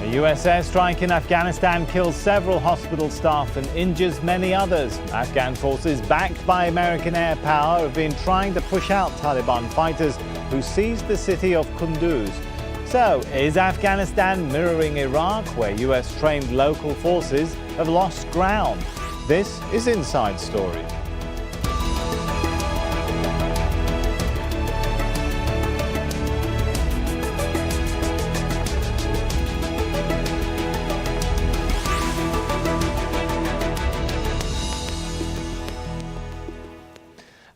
A US airstrike in Afghanistan kills several hospital staff and injures many others. Afghan forces backed by American air power have been trying to push out Taliban fighters who seized the city of Kunduz. So, is Afghanistan mirroring Iraq, where US-trained local forces have lost ground? This is Inside Story.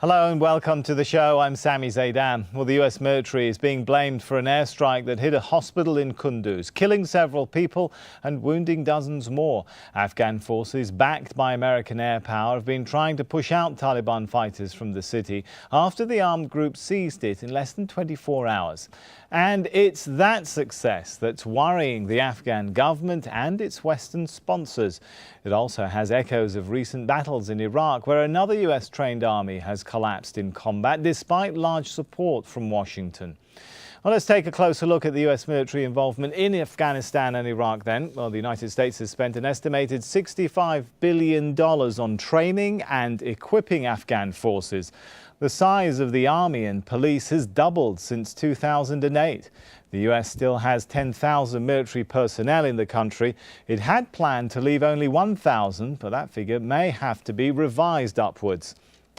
Hello and welcome to the show. I'm Sami Zaidan. Well, the US military is being blamed for an airstrike that hit a hospital in Kunduz, killing several people and wounding dozens more. Afghan forces, backed by American air power, have been trying to push out Taliban fighters from the city after the armed group seized it in less than 24 hours. And it's that success that's worrying the Afghan government and its Western sponsors. It also has echoes of recent battles in Iraq, where another US-trained army has collapsed in combat despite large support from Washington. Well, let's take a closer look at the US military involvement in Afghanistan and Iraq then. Well, the United States has spent an estimated $65 billion on training and equipping Afghan forces. The size of the army and police has doubled since 2008. The US still has 10,000 military personnel in the country. It had planned to leave only 1,000, but that figure may have to be revised upwards.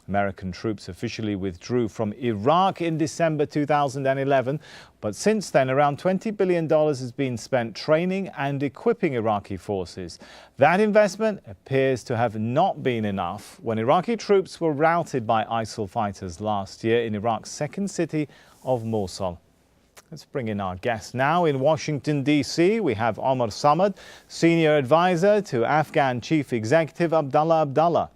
American troops officially withdrew from Iraq in December 2011, but since then around $20 billion has been spent training and equipping Iraqi forces. That investment appears to have not been enough when Iraqi troops were routed by ISIL fighters last year in Iraq's second city of Mosul. Let's bring in our guest now. In Washington, D.C., we have Omar Samad, Senior Advisor to Afghan Chief Executive Abdullah Abdullah.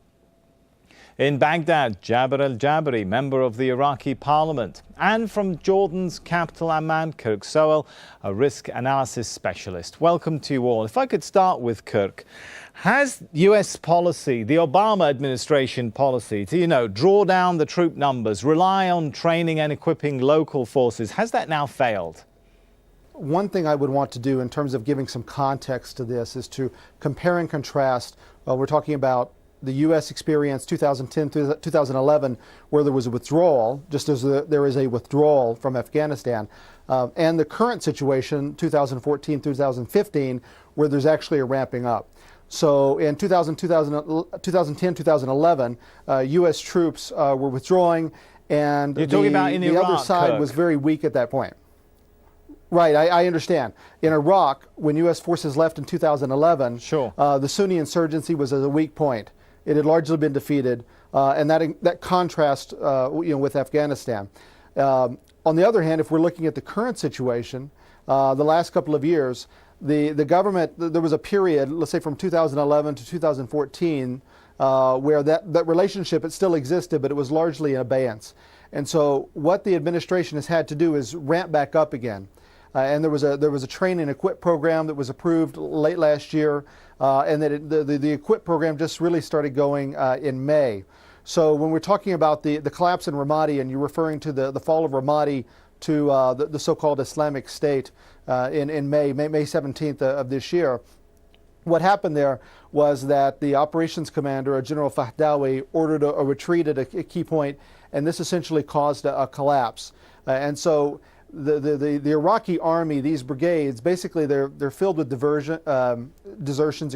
In Baghdad, Jabr member of the Iraqi Parliament. And from Jordan's capital Amman, Kirk Sowell, a risk analysis specialist. Welcome to you all. If I could start with Kirk. Has US policy, the Obama administration policy to, draw down the troop numbers, rely on training and equipping local forces, has that now failed? One thing I would want to do in terms of giving some context to this is to compare and contrast. We're talking about the U.S. experience 2010 to 2011, where there was a withdrawal, just as there is a withdrawal from Afghanistan, and the current situation, 2014, 2015, where there's actually a ramping up. So in 2010, 2011, U.S. troops were withdrawing, and You're talking about in the Iraq, other side Kirk. was very weak at that point. Right, I understand. In Iraq, when U.S. forces left in 2011, Sure. The Sunni insurgency was at a weak point. It had largely been defeated, and that contrast, with Afghanistan. On the other hand, if we're looking at the current situation, the last couple of years, the government, there was a period, let's say from 2011 to 2014, where that relationship, it still existed, but it was largely in abeyance. And so what the administration has had to do is ramp back up again. And there was a train and equip program that was approved late last year, and that the equip program just really started going in May. So when we're talking about the collapse in Ramadi, and you're referring to the fall of Ramadi to the so-called Islamic State in May 17th of this year, what happened there was that the operations commander, General Fahdawi, ordered a retreat at a key point, and this essentially caused a collapse. And so the Iraqi army, these brigades, basically they're filled with desertions.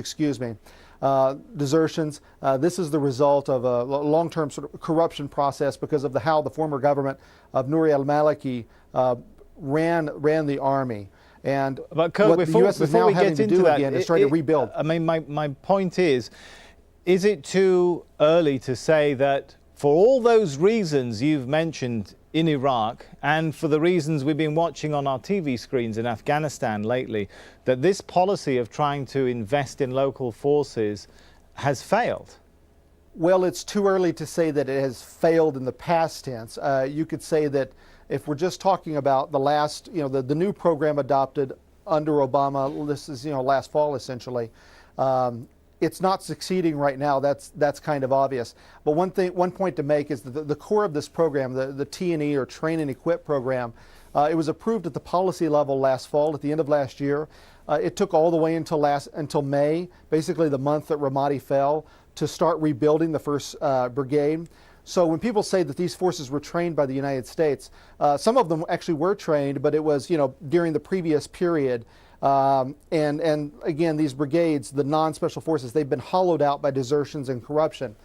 This is the result of a long-term sort of corruption process because of how the former government of Nouri al-Maliki ran the army. And but Kirk, what the U.S. is now having to do again is try to rebuild. I mean, my point is it too early to say that for all those reasons you've mentioned in Iraq, and for the reasons we've been watching on our TV screens in Afghanistan lately, that this policy of trying to invest in local forces has failed? Well, it's too early to say that it has failed in the past tense. You could say that if we're just talking about the last, the new program adopted under Obama, this is, last fall essentially, it's not succeeding right now. That's kind of obvious. But one point to make is that the core of this program, the T&E or Train and Equip program, It was approved at the policy level last fall, at the end of last year. It took all the way until May, basically the month that Ramadi fell, to start rebuilding the 1st Brigade. So when people say that these forces were trained by the United States, some of them actually were trained, but it was, during the previous period. And again, these brigades, the non-special forces, they've been hollowed out by desertions and corruption.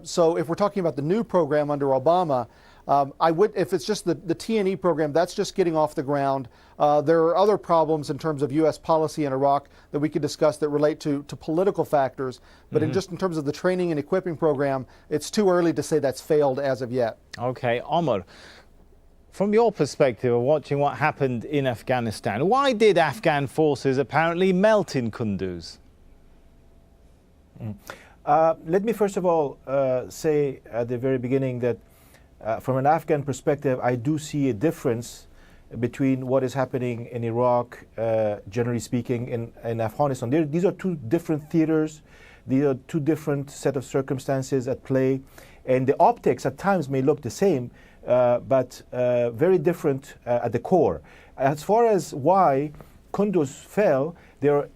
So if we're talking about the new program under Obama, if it's just the T&E program, that's just getting off the ground. There are other problems in terms of U.S. policy in Iraq that we could discuss that relate to political factors. But in terms of the training and equipping program, it's too early to say that's failed as of yet. Okay, Omar, from your perspective of watching what happened in Afghanistan, why did Afghan forces apparently melt in Kunduz? Let me first of all say at the very beginning that from an Afghan perspective, I do see a difference between what is happening in Iraq, generally speaking, in Afghanistan. These are two different theaters. These are two different set of circumstances at play. And the optics at times may look the same, but very different at the core. As far as why Kunduz fell, there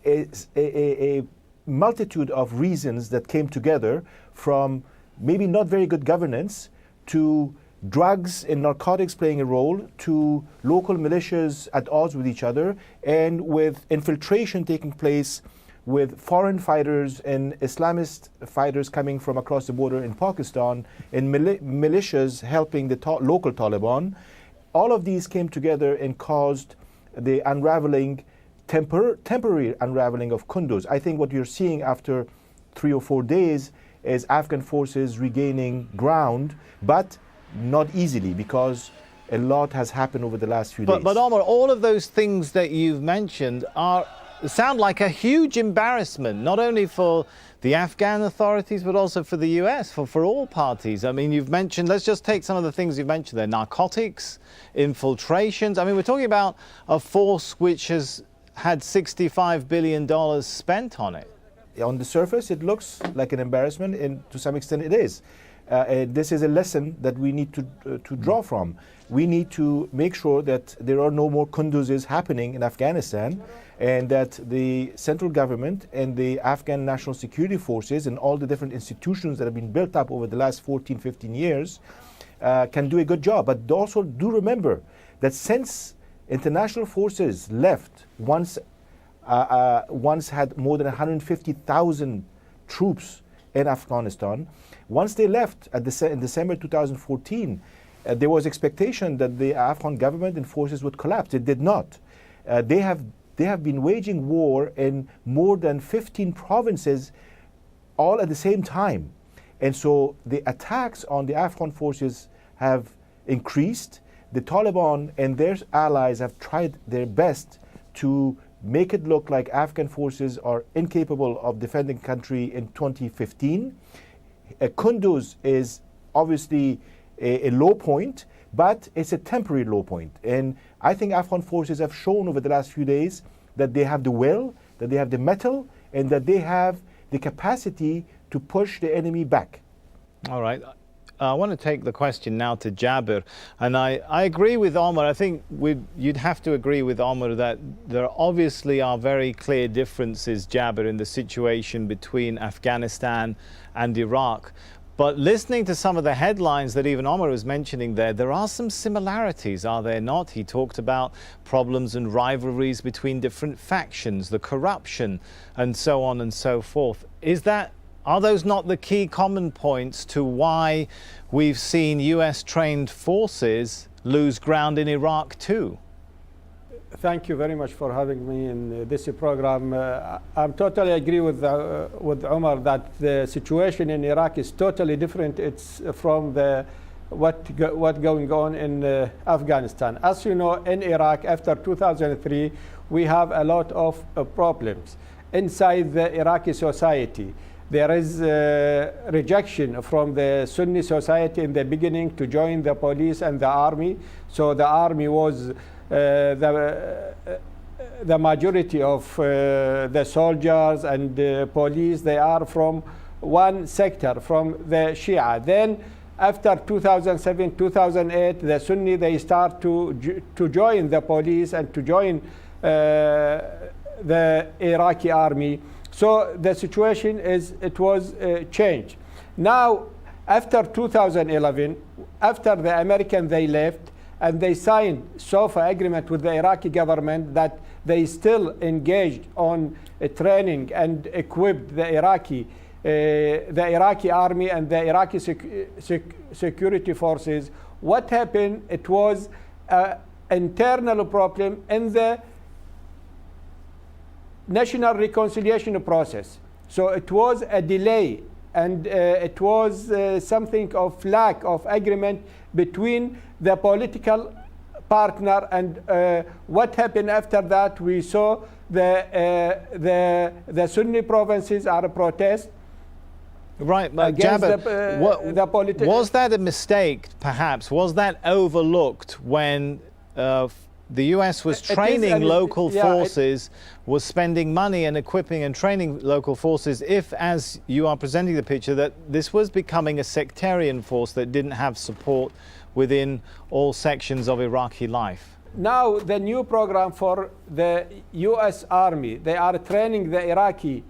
is a multitude of reasons that came together, from maybe not very good governance, to drugs and narcotics playing a role, to local militias at odds with each other, and with infiltration taking place with foreign fighters and Islamist fighters coming from across the border in Pakistan, and militias helping the local Taliban. All of these came together and caused the unraveling, temporary unraveling of Kunduz. I think what you're seeing after 3 or 4 days is Afghan forces regaining ground, but not easily, because a lot has happened over the last few days. But Omar, all of those things that you've mentioned sound like a huge embarrassment, not only for the Afghan authorities, but also for the US, for all parties. I mean, you've mentioned, let's just take some of the things you've mentioned there: narcotics, infiltrations. I mean, we're talking about a force which has had $65 billion spent on it. On the surface, it looks like an embarrassment, and to some extent it is. This is a lesson that we need to draw from. We need to make sure that there are no more Kunduzes happening in Afghanistan, and that the central government and the Afghan national security forces and all the different institutions that have been built up over the last 14, 15 years can do a good job. But also do remember that since international forces left, once had more than 150,000 troops in Afghanistan. Once they left in December 2014, there was expectation that the Afghan government and forces would collapse. It did not. They have been waging war in more than 15 provinces all at the same time. And so the attacks on the Afghan forces have increased. The Taliban and their allies have tried their best to make it look like Afghan forces are incapable of defending country in 2015. Kunduz is obviously a low point, but it's a temporary low point. And I think Afghan forces have shown over the last few days that they have the will, that they have the mettle, and that they have the capacity to push the enemy back. All right. I want to take the question now to Jabir, and I agree with Omar. I think you'd have to agree with Omar that there obviously are very clear differences, Jabir, in the situation between Afghanistan and Iraq. But listening to some of the headlines that even Omar was mentioning there are some similarities, are there not? He talked about problems and rivalries between different factions, the corruption, and so on and so forth. Are those not the key common points to why we've seen US-trained forces lose ground in Iraq too? Thank you very much for having me in this program. I'm totally agree with Omar that the situation in Iraq is totally different. It's from what going on in Afghanistan. As you know, in Iraq after 2003, we have a lot of problems inside the Iraqi society. There is rejection from the Sunni society in the beginning to join the police and the army. So the army was the majority of the soldiers and the police. They are from one sector, from the Shia. Then after 2007, 2008, the Sunni, they start to join the police and to join the Iraqi army. So the situation was changed. Now, after 2011, after the Americans, they left, and they signed SOFA agreement with the Iraqi government that they still engaged on training and equipped the Iraqi army and the Iraqi security forces. What happened? It was an internal problem in the national reconciliation process. So it was a delay, and it was something of lack of agreement between the political partner. And what happened after that? We saw the Sunni provinces are a protest. Right, Jabber, was that a mistake, perhaps? Was that overlooked when the US was training local forces, was spending money and equipping and training local forces, if, as you are presenting the picture, that this was becoming a sectarian force that didn't have support within all sections of Iraqi life? Now the new program for the US Army, they are training the Iraqi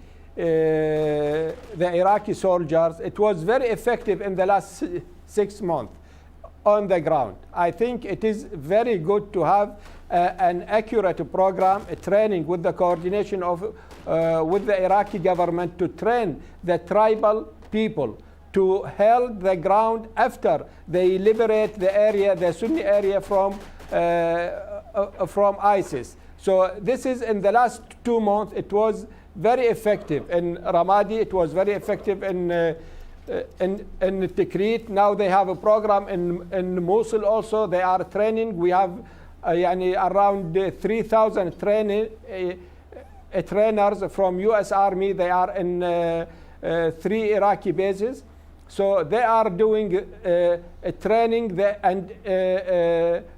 soldiers. It was very effective in the last 6 months on the ground. I think it is very good to have an accurate program, a training with the coordination of with the Iraqi government to train the tribal people to hold the ground after they liberate the area, the Sunni area from ISIS. So this is in the last 2 months. It was very effective in Ramadi. It was very effective in Tikrit. Now they have a program in Mosul also. They are training. We have around 3,000 trainers from US Army. They are in 3 Iraqi bases. So they are doing training and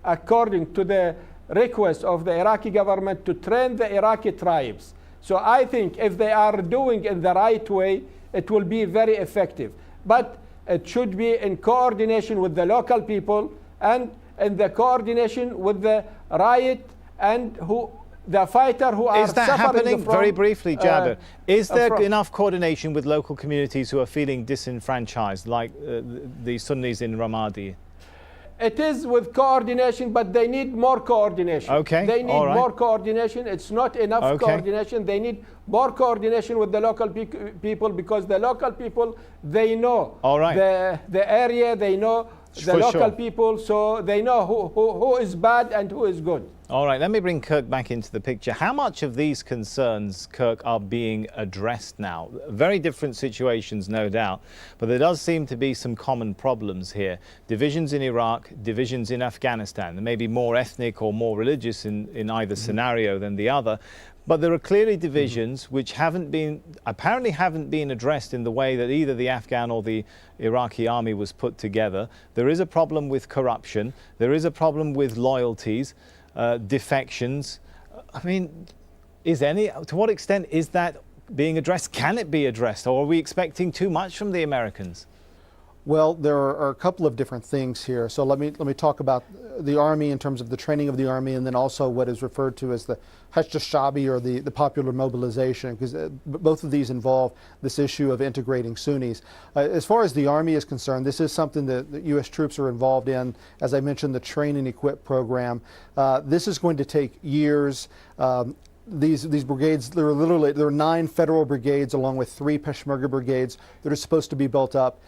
according to the request of the Iraqi government to train the Iraqi tribes. So I think if they are doing in the right way, it will be very effective. But it should be in coordination with the local people and in the coordination with the riot and the fighter who are suffering. Is that happening? Very briefly, Jabber. Is there enough coordination with local communities who are feeling disenfranchised, like the Sunnis in Ramadi? It is with coordination, but they need more coordination. Okay. They need more coordination. It's not enough coordination. They need more coordination with the local people, because the local people, they know the area, they know the local people, so they know who is bad and who is good. All right, let me bring Kirk back into the picture. How much of these concerns, Kirk, are being addressed now? Very different situations, no doubt, but there does seem to be some common problems here. Divisions in Iraq, divisions in Afghanistan. There may be more ethnic or more religious in either scenario than the other, but there are clearly divisions which apparently haven't been addressed in the way that either the Afghan or the Iraqi army was put together. There is a problem with corruption. There is a problem with loyalties. Defections. I mean, to what extent is that being addressed? Can it be addressed, or are we expecting too much from the Americans? Well, there are a couple of different things here. So let me talk about the army in terms of the training of the army, and then also what is referred to as the Hashd al-Shabi, or the popular mobilization, because both of these involve this issue of integrating Sunnis. As far as the army is concerned, this is something that the U.S. troops are involved in. As I mentioned, the train and equip program. This is going to take years. These brigades, there are 9 federal brigades along with 3 Peshmerga brigades that are supposed to be built up.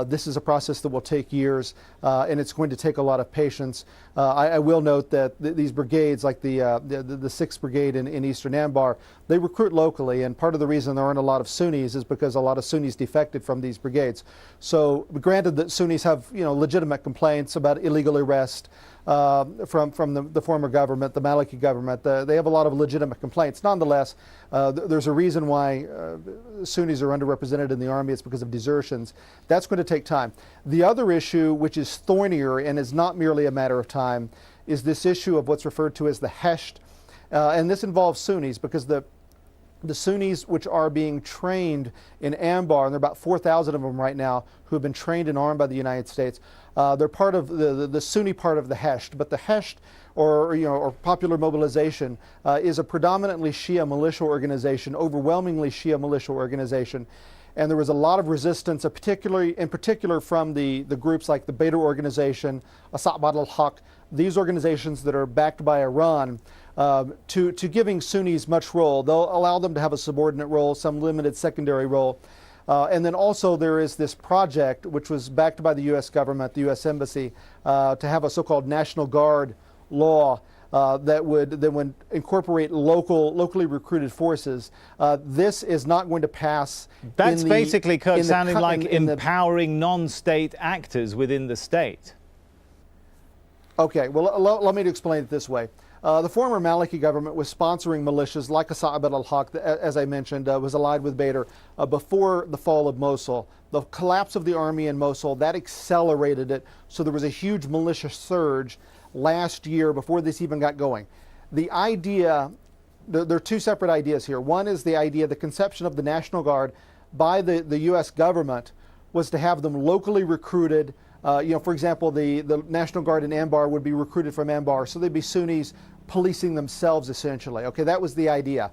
This is a process that will take years, and it's going to take a lot of patience. I will note that these brigades, like the 6th Brigade in Eastern Anbar, they recruit locally, and part of the reason there aren't a lot of Sunnis is because a lot of Sunnis defected from these brigades. So granted that Sunnis have legitimate complaints about illegal arrest, from the former government, the Maliki government. They have a lot of legitimate complaints. Nonetheless, there's a reason why Sunnis are underrepresented in the army. It's because of desertions. That's going to take time. The other issue, which is thornier and is not merely a matter of time, is this issue of what's referred to as the Hashd. And this involves Sunnis, because the the Sunnis, which are being trained in Anbar, and there are about 4,000 of them right now who have been trained and armed by the United States. They're part of the Sunni part of the Hesht, but the Hesht, or popular mobilization, is a predominantly Shia militia organization, overwhelmingly Shia militia organization. And there was a lot of resistance, in particular from the groups like the Badr organization, Asa'bat al-Haq, these organizations that are backed by Iran, to giving Sunnis much role. They'll allow them to have a subordinate role, some limited secondary role. And then also there is this project, which was backed by the U.S. government, the U.S. Embassy, to have a so-called National Guard law that would incorporate locally recruited forces. This is not going to pass. That's basically, Kurt, sounding like empowering non-state actors within the state. Okay, well, let me explain it this way. The former Maliki government was sponsoring militias like Asa'bat al-Haq, as I mentioned, was allied with Badr before the fall of Mosul. The collapse of the army in Mosul, that accelerated it, so there was a huge militia surge last year before this even got going. The idea, there are two separate ideas here. One is the idea, the conception of the National Guard by the U.S. government was to have them locally recruited. For example, the National Guard in Anbar would be recruited from Anbar, so they'd be Sunnis policing themselves essentially. Okay, that was the idea.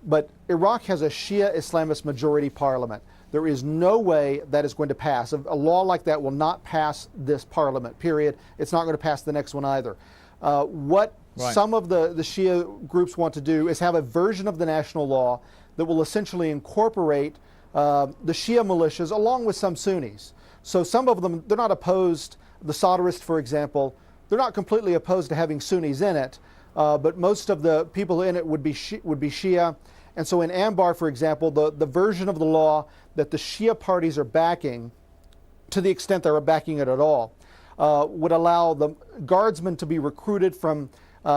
But Iraq has a Shia Islamist majority parliament. There is no way that is going to pass. A law like that will not pass this parliament, period. It's not going to pass the next one either. Some of the Shia groups want to do is have a version of the national law that will essentially incorporate the Shia militias along with some Sunnis. So some of them, they're not opposed, the Sadrists, for example, they're not completely opposed to having Sunnis in it, but most of the people in it would be Shia. And so in Anbar, for example, the version of the law that the Shia parties are backing, to the extent they're backing it at all, would allow the guardsmen to be recruited from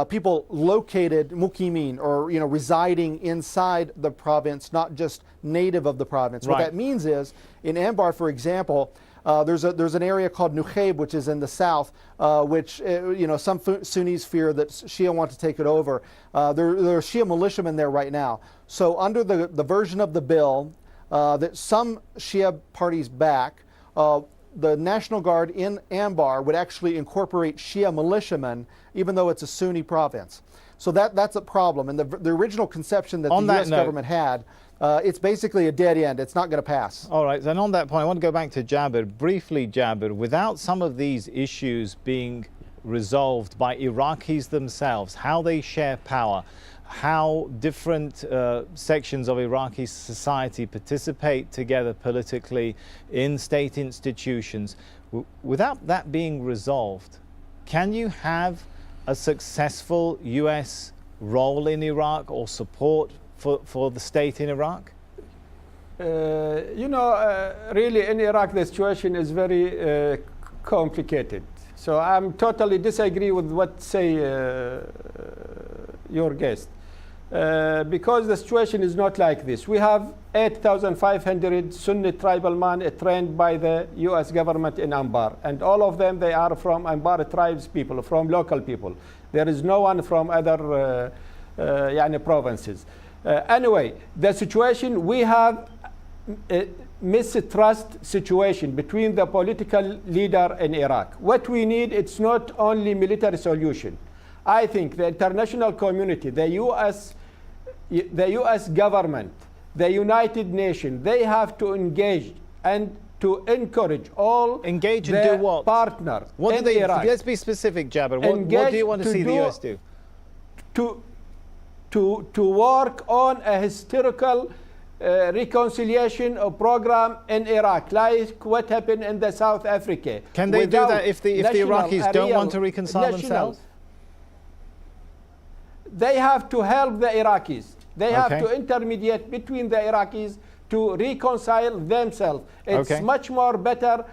people located, mukimin, or residing inside the province, not just native of the province. Right. What that means is, in Anbar, for example, there's an area called Nukhayb, which is in the south, which some Sunnis fear that Shia want to take it over. There are Shia militiamen there right now. So under the version of the bill that some Shia parties back, the National Guard in Anbar would actually incorporate Shia militiamen, even though it's a Sunni province. So that's a problem. And the original conception that the U.S. government had, it's basically a dead end. It's not going to pass. All right. And on that point, I want to go back to Jabir. Briefly, Jabir, without some of these issues being resolved by Iraqis themselves, how they share power, how different sections of Iraqi society participate together politically in state institutions, without that being resolved, can you have a successful U.S. role in Iraq or support for the state in Iraq? Really in Iraq the situation is very complicated. So I'm totally disagree with what say your guest. Because the situation is not like this. We have 8,500 Sunni tribal men trained by the U.S. government in Anbar, and all of them, they are from Anbar tribes people, from local people. There is no one from other provinces. Anyway, the situation, we have a mistrust situation between the political leader in Iraq. What we need, it's not only military solution. I think the international community, the U.S. government, the United Nations, they have to engage and to encourage all engage and do what? Partners. What do they? Iraq. Let's be specific, Jabir. What do you want to see the U.S. do? To work on a historical reconciliation program in Iraq, like what happened in the South Africa. Can they do that if the Iraqis don't want to reconcile themselves? They have to help the Iraqis. They have to intermediate between the Iraqis to reconcile themselves. It's much more better.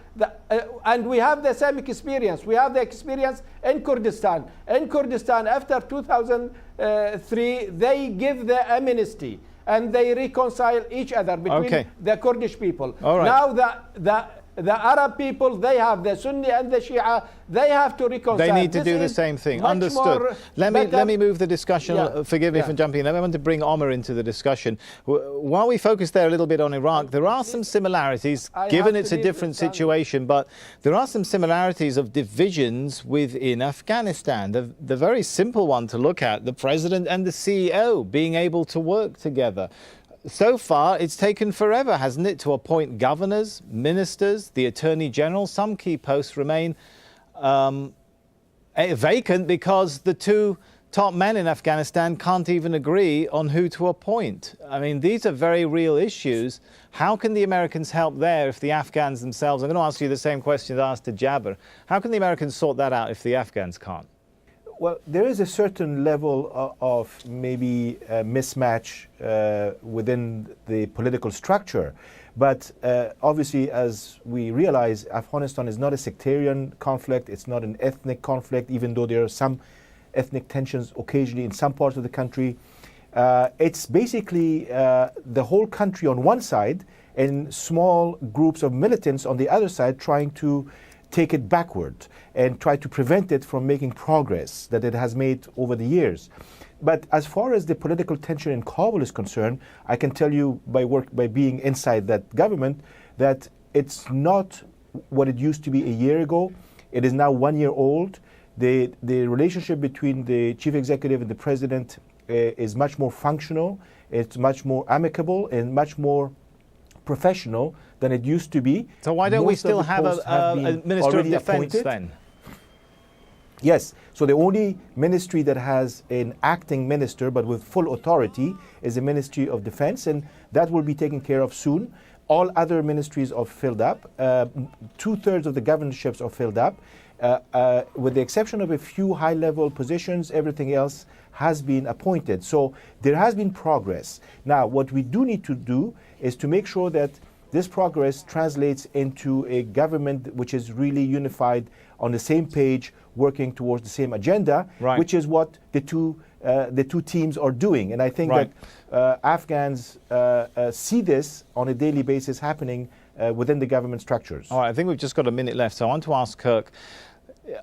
And we have the same experience. We have the experience in Kurdistan. In Kurdistan, after 2003, they give the amnesty and they reconcile each other between the Kurdish people. All right. Now The Arab people, they have the Sunni and the Shia. They have to reconcile. They need to This do the is same thing. much Understood. more Let me move the discussion. Yeah. Forgive me Yeah. for jumping in. I want to bring Omar into the discussion. While we focus there a little bit on Iraq, there are some similarities, I given have it's to a leave different this down. situation, but there are some similarities of divisions within Afghanistan. The very simple one to look at, the president and the CEO being able to work together. So far, it's taken forever, hasn't it, to appoint governors, ministers, the Attorney General. Some key posts remain vacant because the two top men in Afghanistan can't even agree on who to appoint. I mean, these are very real issues. How can the Americans help there if the Afghans themselves... I'm going to ask you the same question I asked to Jabber. How can the Americans sort that out if the Afghans can't? Well, there is a certain level of maybe mismatch within the political structure. But obviously, as we realize, Afghanistan is not a sectarian conflict. It's not an ethnic conflict, even though there are some ethnic tensions occasionally in some parts of the country. It's basically the whole country on one side and small groups of militants on the other side trying to take it backward and try to prevent it from making progress that it has made over the years. But as far as the political tension in Kabul is concerned, I can tell you by being inside that government that it's not what it used to be a year ago. It is now 1 year old. The relationship between the chief executive and the president is much more functional. It's much more amicable and much more professional than it used to be. So why don't we still have a Minister of Defense then? Yes. So the only ministry that has an acting minister but with full authority is the Ministry of Defense, and that will be taken care of soon. All other ministries are filled up. 2/3 of the governorships are filled up. With the exception of a few high-level positions, everything else has been appointed. So there has been progress. Now, what we do need to do is to make sure that this progress translates into a government which is really unified on the same page, working towards the same agenda, right, which is what the two teams are doing. And I think right, that Afghans see this on a daily basis happening within the government structures. All right, I think we've just got a minute left, so I want to ask Kirk,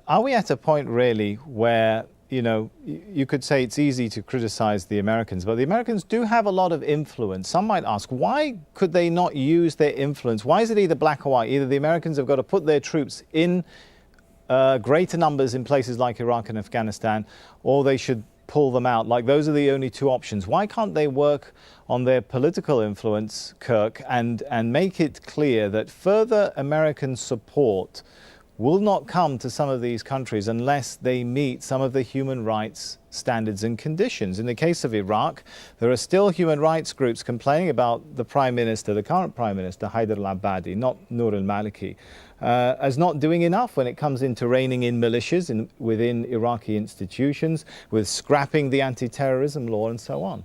are we at a point really where, you know, you could say it's easy to criticize the Americans, but the Americans do have a lot of influence. Some might ask, why could they not use their influence? Why is it either black or white? Either the Americans have got to put their troops in greater numbers in places like Iraq and Afghanistan, or they should pull them out. Like, those are the only two options. Why can't they work on their political influence, Kirk, and make it clear that further American support will not come to some of these countries unless they meet some of the human rights standards and conditions? In the case of Iraq, there are still human rights groups complaining about the Prime Minister, the current Prime Minister, Haider al-Abadi, not Noor al-Maliki, as not doing enough when it comes into reining in militias within Iraqi institutions, with scrapping the anti-terrorism law and so on.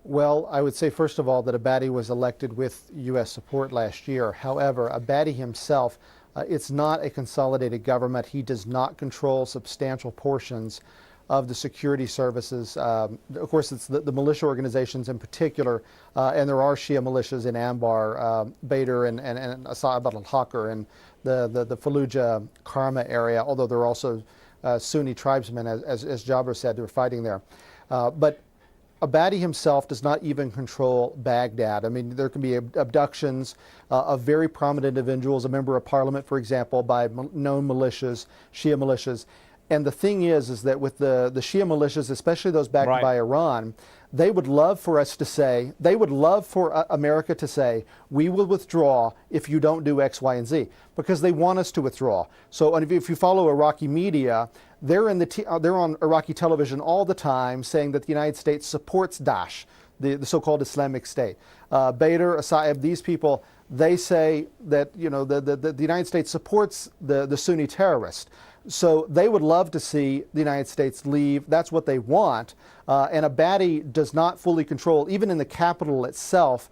Well, I would say, first of all, that Abadi was elected with U.S. support last year. However, Abadi himself, it's not a consolidated government. He does not control substantial portions of the security services. Of course, it's the militia organizations in particular, and there are Shia militias in Anbar, Badr, and Asa'ib al-Haqr, and the Fallujah, Karma area, although there are also Sunni tribesmen, as Jabber said, who are fighting there. But Abadi himself does not even control Baghdad. I mean, there can be abductions of very prominent individuals, a member of parliament, for example, by known militias, Shia militias. And the thing is that with the Shia militias, especially those backed right, by Iran, they would love for us to say, they would love for America to say, we will withdraw if you don't do X, Y, and Z, because they want us to withdraw. So and if you follow Iraqi media, they're on Iraqi television all the time saying that the United States supports Daesh, the so-called Islamic State. Badr, Asa'ib, these people, they say that, you know, the United States supports the Sunni terrorists. So they would love to see the United States leave. That's what they want. And Abadi does not fully control, even in the capital itself,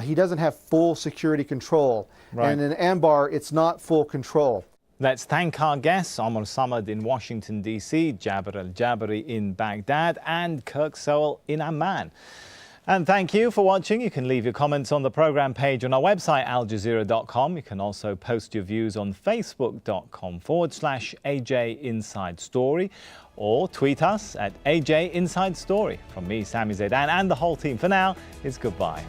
he doesn't have full security control. Right. And in Anbar, it's not full control. Let's thank our guests, Omar Samad in Washington, D.C., Jabir AlJaberi in Baghdad, and Kirk Sowell in Amman. And thank you for watching. You can leave your comments on the programme page on our website, aljazeera.com. You can also post your views on facebook.com/AJ Inside Story or tweet us at AJ Inside Story. From me, Sami Zaidan, and the whole team, for now, it's goodbye.